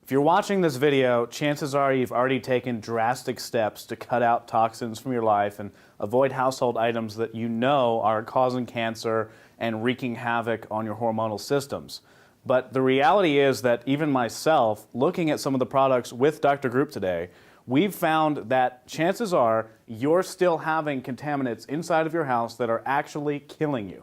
If you're watching this video, chances are you've already taken drastic steps to cut out toxins from your life and avoid household items that you know are causing cancer and wreaking havoc on your hormonal systems. But the reality is that even myself, looking at some of the products with Dr. Group today, we've found that chances are you're still having contaminants inside of your house that are actually killing you.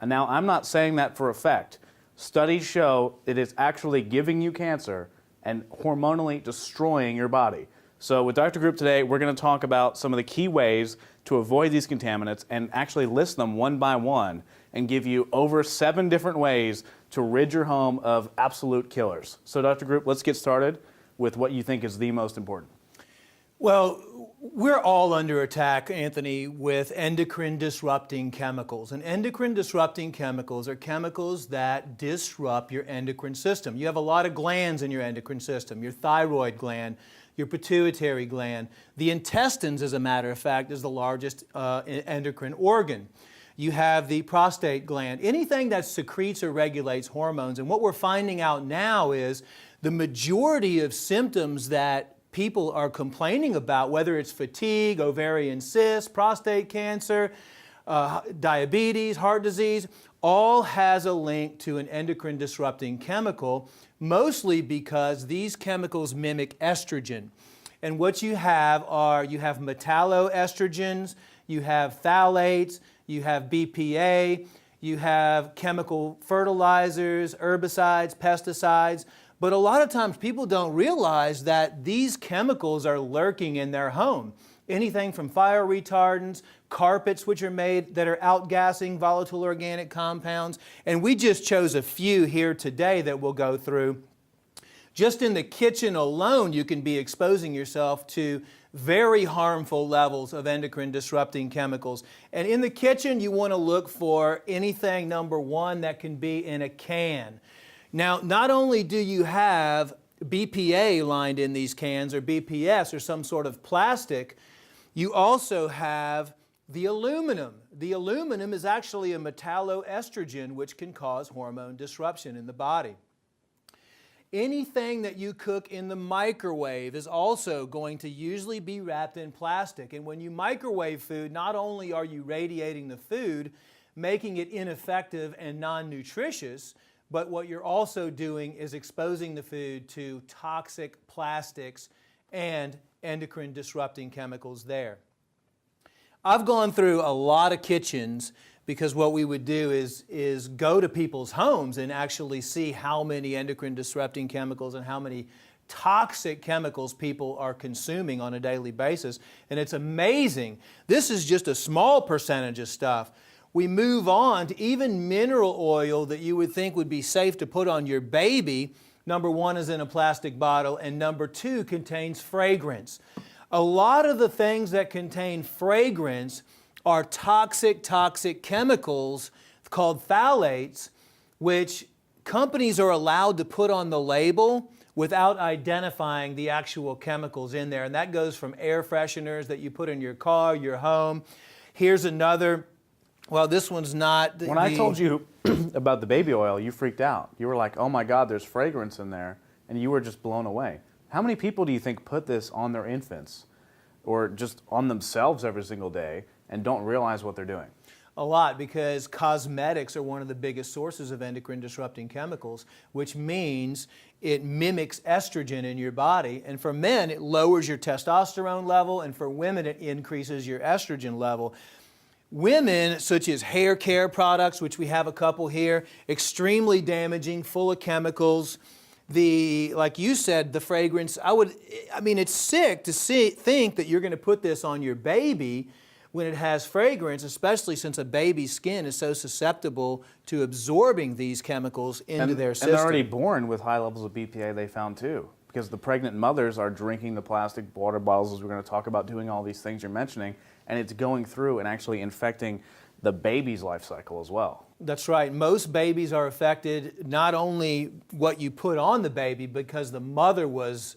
And now, I'm not saying that for effect. Studies show it is actually giving you cancer and hormonally destroying your body. So with Dr. Group today, we're going to talk about some of the key ways to avoid these contaminants and actually list them one by one and give you over 7 different ways to rid your home of absolute killers. So Dr. Group, let's get started with what you think is the most important. Well, we're all under attack, Anthony, with endocrine disrupting chemicals. And endocrine disrupting chemicals are chemicals that disrupt your endocrine system. You have a lot of glands in your endocrine system, your thyroid gland, your pituitary gland. The intestines, as a matter of fact, is the largest endocrine organ. You have the prostate gland, anything that secretes or regulates hormones. And what we're finding out now is the majority of symptoms that people are complaining about, whether it's fatigue, ovarian cysts, prostate cancer, diabetes, heart disease, all has a link to an endocrine disrupting chemical, mostly because these chemicals mimic estrogen. And what you have metalloestrogens, you have phthalates, you have BPA, you have chemical fertilizers, herbicides, pesticides. But a lot of times people don't realize that these chemicals are lurking in their home. Anything from fire retardants, carpets which are made that are outgassing volatile organic compounds. And we just chose a few here today that we'll go through. Just in the kitchen alone, you can be exposing yourself to very harmful levels of endocrine disrupting chemicals. And in the kitchen, you want to look for anything, number one, that can be in a can. Now, not only do you have BPA lined in these cans, or BPS, or some sort of plastic, you also have the aluminum. The aluminum is actually a metalloestrogen, which can cause hormone disruption in the body. Anything that you cook in the microwave is also going to usually be wrapped in plastic. And when you microwave food, not only are you radiating the food, making it ineffective and non-nutritious, but what you're also doing is exposing the food to toxic plastics and endocrine disrupting chemicals there. I've gone through a lot of kitchens because what we would do is go to people's homes and actually see how many endocrine disrupting chemicals and how many toxic chemicals people are consuming on a daily basis. And it's amazing. This is just a small percentage of stuff. We move on to even mineral oil that you would think would be safe to put on your baby. Number one is in a plastic bottle, and number two contains fragrance. A lot of the things that contain fragrance are toxic chemicals called phthalates, which companies are allowed to put on the label without identifying the actual chemicals in there. And that goes from air fresheners that you put in your car, your home. Here's another. Well, this one's not. When I told you about the baby oil, you freaked out. You were like, oh my God, there's fragrance in there. And you were just blown away. How many people do you think put this on their infants or just on themselves every single day and don't realize what they're doing? A lot, because cosmetics are one of the biggest sources of endocrine disrupting chemicals, which means it mimics estrogen in your body. And for men, it lowers your testosterone level, and for women, it increases your estrogen level. Women, such as hair care products, which we have a couple here, extremely damaging, full of chemicals. Like you said, the fragrance, it's sick to think that you're going to put this on your baby when it has fragrance, especially since a baby's skin is so susceptible to absorbing these chemicals into their system. And they're already born with high levels of BPA, they found too, because the pregnant mothers are drinking the plastic water bottles, as we're going to talk about, doing all these things you're mentioning, and it's going through and actually infecting the baby's life cycle as well. That's right. Most babies are affected, not only what you put on the baby, because the mother was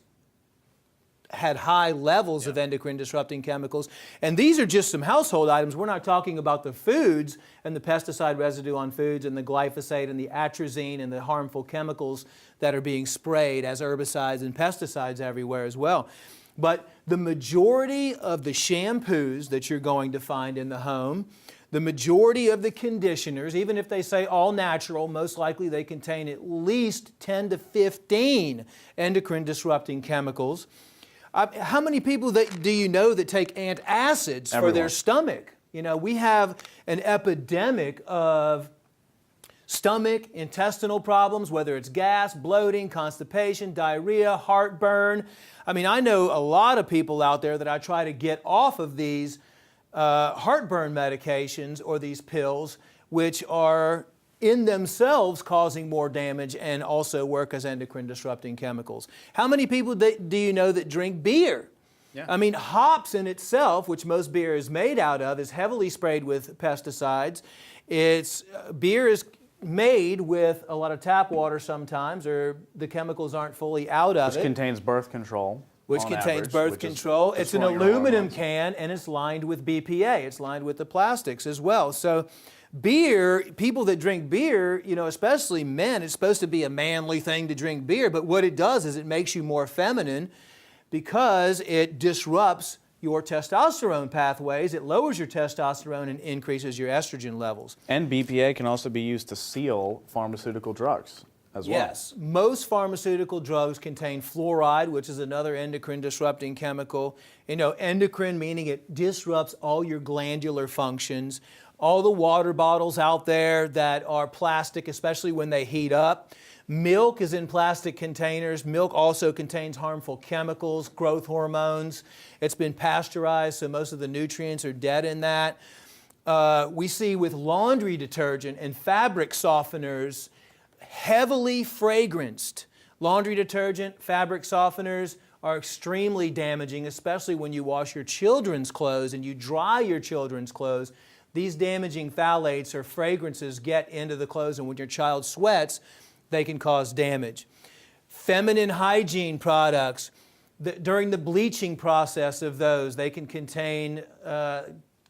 had high levels of endocrine disrupting chemicals. And these are just some household items. We're not talking about the foods and the pesticide residue on foods and the glyphosate and the atrazine and the harmful chemicals that are being sprayed as herbicides and pesticides everywhere as well. But the majority of the shampoos that you're going to find in the home, the majority of the conditioners, even if they say all natural, most likely they contain at least 10 to 15 endocrine disrupting chemicals. How many people do you know that take antacids for their stomach? You know, we have an epidemic of stomach, intestinal problems, whether it's gas, bloating, constipation, diarrhea, heartburn. I mean, I know a lot of people out there that I try to get off of these heartburn medications or these pills, which are in themselves causing more damage and also work as endocrine disrupting chemicals. How many people do you know that drink beer? Yeah. I mean, hops in itself, which most beer is made out of, is heavily sprayed with pesticides. Beer is made with a lot of tap water sometimes, or the chemicals aren't fully out of it. Which contains birth control. Which contains birth control. It's an aluminum can, and it's lined with BPA. It's lined with the plastics as well. So beer, people that drink beer, you know, especially men, it's supposed to be a manly thing to drink beer, but what it does is it makes you more feminine because it disrupts your testosterone pathways, it lowers your testosterone and increases your estrogen levels. And BPA can also be used to seal pharmaceutical drugs as well. Yes, most pharmaceutical drugs contain fluoride, which is another endocrine disrupting chemical. You know, endocrine meaning it disrupts all your glandular functions. All the water bottles out there that are plastic, especially when they heat up. Milk is in plastic containers. Milk also contains harmful chemicals, growth hormones. It's been pasteurized, so most of the nutrients are dead in that. We see with laundry detergent and fabric softeners, heavily fragranced. Laundry detergent, fabric softeners are extremely damaging, especially when you wash your children's clothes and you dry your children's clothes. These damaging phthalates or fragrances get into the clothes, and when your child sweats, they can cause damage. Feminine hygiene products, during the bleaching process of those, they can contain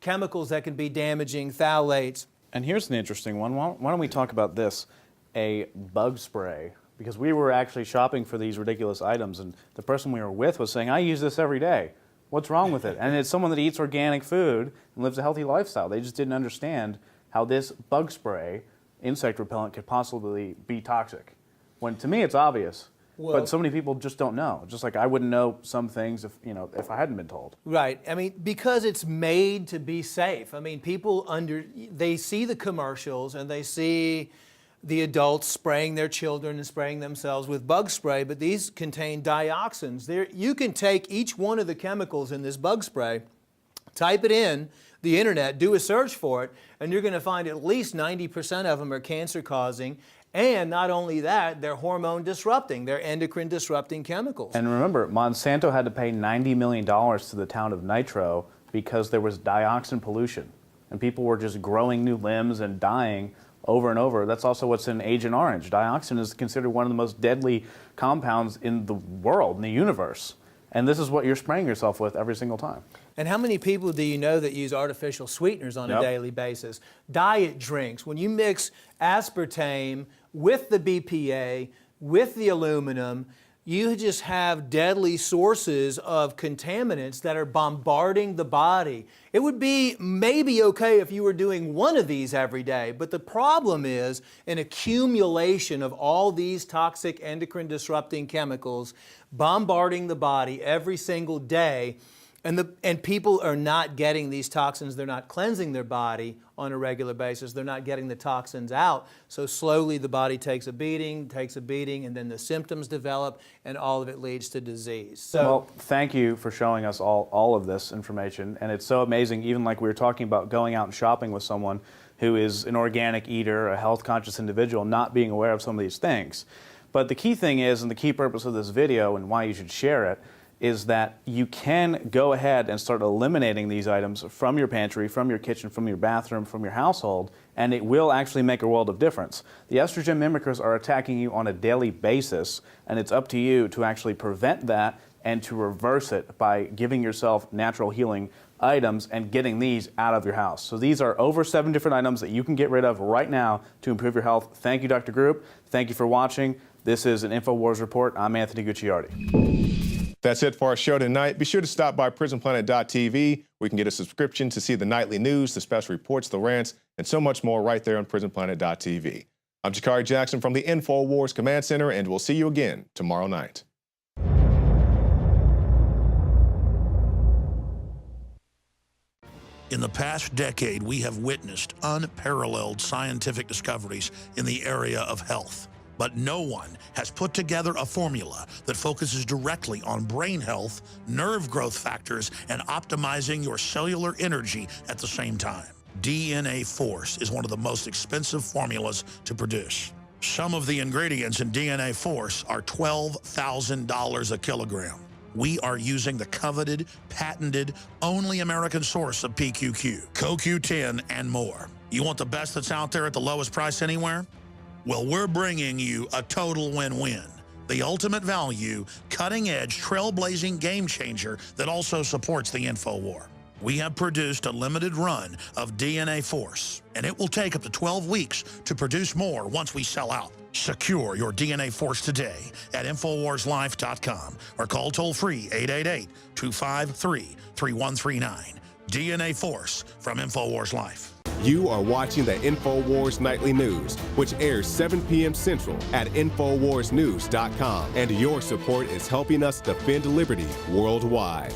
chemicals that can be damaging, phthalates. And here's an interesting one. Why don't we talk about this? A bug spray. Because we were actually shopping for these ridiculous items, and the person we were with was saying, I use this every day. What's wrong with it? And it's someone that eats organic food and lives a healthy lifestyle. They just didn't understand how this bug spray, insect repellent, could possibly be toxic. When to me it's obvious, but so many people just don't know. Just like I wouldn't know some things if I hadn't been told. Right. I mean, because it's made to be safe. I mean, they see the commercials and they see the adults spraying their children and spraying themselves with bug spray, but these contain dioxins. You can take each one of the chemicals in this bug spray, type it in the internet, do a search for it, and you're going to find at least 90% of them are cancer causing. And not only that, they're hormone disrupting, they're endocrine disrupting chemicals. And remember, Monsanto had to pay $90 million to the town of Nitro because there was dioxin pollution. And people were just growing new limbs and dying over and over. That's also what's in Agent Orange. Dioxin is considered one of the most deadly compounds in the world, in the universe. And this is what you're spraying yourself with every single time. And how many people do you know that use artificial sweeteners on a daily basis? Diet drinks. When you mix aspartame with the BPA, with the aluminum, you just have deadly sources of contaminants that are bombarding the body. It would be maybe okay if you were doing one of these every day, but the problem is an accumulation of all these toxic endocrine disrupting chemicals bombarding the body every single day. And people are not getting these toxins. They're not cleansing their body on a regular basis. They're not getting the toxins out. So slowly the body takes a beating, and then the symptoms develop, and all of it leads to disease. So, well, thank you for showing us all of this information. And it's so amazing, even like we were talking about going out and shopping with someone who is an organic eater, a health-conscious individual, not being aware of some of these things. But the key thing is, and the key purpose of this video and why you should share it, is that you can go ahead and start eliminating these items from your pantry, from your kitchen, from your bathroom, from your household, and it will actually make a world of difference. The estrogen mimickers are attacking you on a daily basis, and it's up to you to actually prevent that and to reverse it by giving yourself natural healing items and getting these out of your house. So these are over 7 different items that you can get rid of right now to improve your health. Thank you, Dr. Group. Thank you for watching. This is an InfoWars Report. I'm Anthony Gucciardi. That's it for our show tonight. Be sure to stop by prisonplanet.tv, where you can get a subscription to see the nightly news, the special reports, the rants, and so much more right there on prisonplanet.tv. I'm Gucciardi Jackson from the InfoWars Command Center, and we'll see you again tomorrow night. In the past decade, we have witnessed unparalleled scientific discoveries in the area of health. But no one has put together a formula that focuses directly on brain health, nerve growth factors, and optimizing your cellular energy at the same time. DNA Force is one of the most expensive formulas to produce. Some of the ingredients in DNA Force are $12,000 a kilogram. We are using the coveted, patented, only American source of PQQ, CoQ10, and more. You want the best that's out there at the lowest price anywhere? Well, we're bringing you a total win-win. The ultimate value, cutting-edge, trailblazing game changer that also supports the InfoWar. We have produced a limited run of DNA Force, and it will take up to 12 weeks to produce more once we sell out. Secure your DNA Force today at InfoWarsLife.com or call toll-free 888-253-3139. DNA Force from InfoWars Life. You are watching the InfoWars Nightly News, which airs 7 p.m. Central at InfoWarsNews.com. And your support is helping us defend liberty worldwide.